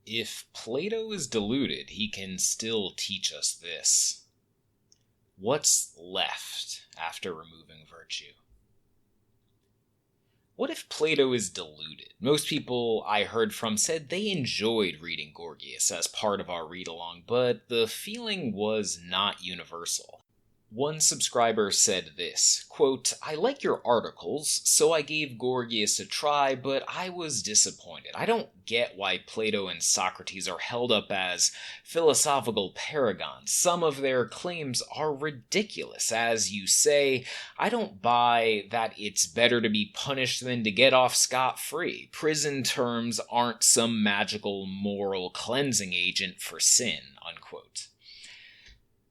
If Plato is deluded, he can still teach us this. What's left after removing virtue? What if Plato is deluded? Most people I heard from said they enjoyed reading Gorgias as part of our read-along, but the feeling was not universal. One subscriber said this, quote, "I like your articles, so I gave Gorgias a try, but I was disappointed. I don't get why Plato and Socrates are held up as philosophical paragons. Some of their claims are ridiculous. As you say, I don't buy that it's better to be punished than to get off scot-free. Prison terms aren't some magical moral cleansing agent for sin," unquote.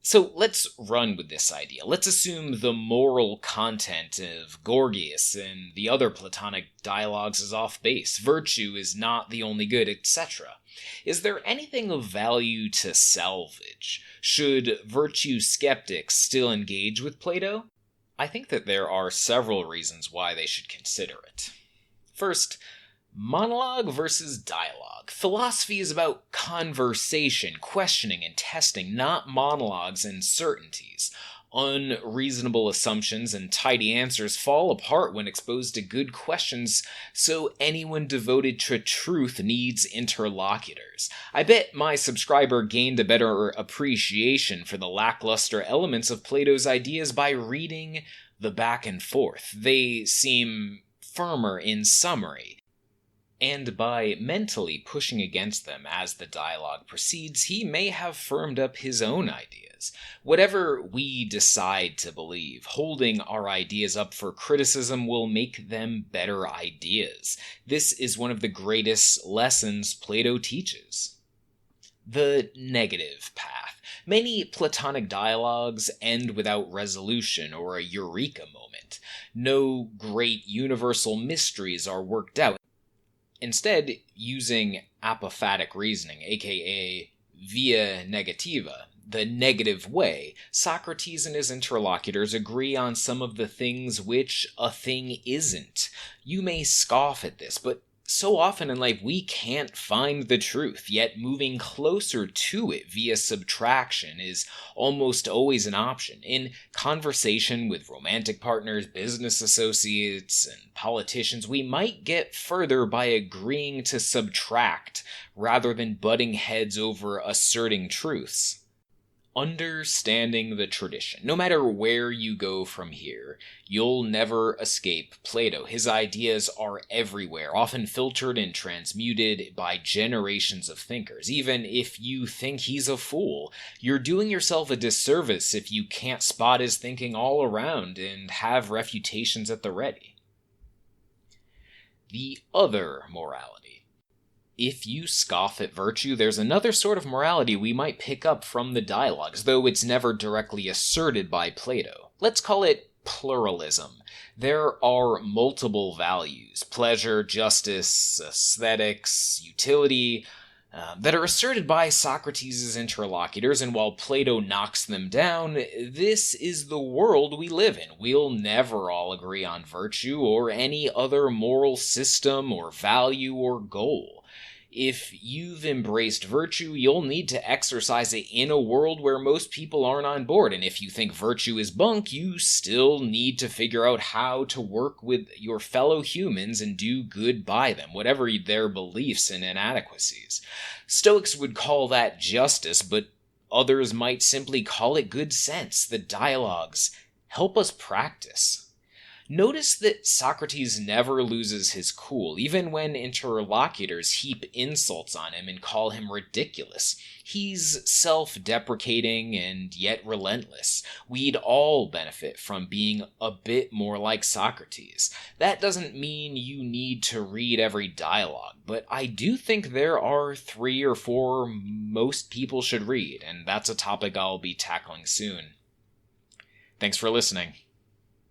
So let's run with this idea. Let's assume the moral content of Gorgias and the other Platonic dialogues is off base. Virtue is not the only good, etc. Is there anything of value to salvage? Should virtue skeptics still engage with Plato? I think that there are several reasons why they should consider it. First, monologue versus dialogue. Philosophy is about conversation, questioning, and testing, not monologues and certainties. Unreasonable assumptions and tidy answers fall apart when exposed to good questions, so anyone devoted to truth needs interlocutors. I bet my subscriber gained a better appreciation for the lackluster elements of Plato's ideas by reading the back and forth. They seem firmer in summary. And by mentally pushing against them as the dialogue proceeds, he may have firmed up his own ideas. Whatever we decide to believe, holding our ideas up for criticism will make them better ideas. This is one of the greatest lessons Plato teaches. The negative path. Many Platonic dialogues end without resolution or a eureka moment. No great universal mysteries are worked out. Instead, using apophatic reasoning, aka via negativa, the negative way, Socrates and his interlocutors agree on some of the things which a thing isn't. You may scoff at this, but so often in life we can't find the truth, yet moving closer to it via subtraction is almost always an option. In conversation with romantic partners, business associates, and politicians, we might get further by agreeing to subtract rather than butting heads over asserting truths. Understanding the tradition. No matter where you go from here, you'll never escape Plato. His ideas are everywhere, often filtered and transmuted by generations of thinkers. Even if you think he's a fool, you're doing yourself a disservice if you can't spot his thinking all around and have refutations at the ready. The other morality. If you scoff at virtue, there's another sort of morality we might pick up from the dialogues, though it's never directly asserted by Plato. Let's call it pluralism. There are multiple values, pleasure, justice, aesthetics, utility, that are asserted by Socrates' interlocutors, and while Plato knocks them down, this is the world we live in. We'll never all agree on virtue or any other moral system or value or goal. If you've embraced virtue, you'll need to exercise it in a world where most people aren't on board, and if you think virtue is bunk, you still need to figure out how to work with your fellow humans and do good by them, whatever their beliefs and inadequacies. Stoics would call that justice, but others might simply call it good sense. The dialogues help us practice. Notice that Socrates never loses his cool, even when interlocutors heap insults on him and call him ridiculous. He's self-deprecating and yet relentless. We'd all benefit from being a bit more like Socrates. That doesn't mean you need to read every dialogue, but I do think there are 3 or 4 most people should read, and that's a topic I'll be tackling soon. Thanks for listening.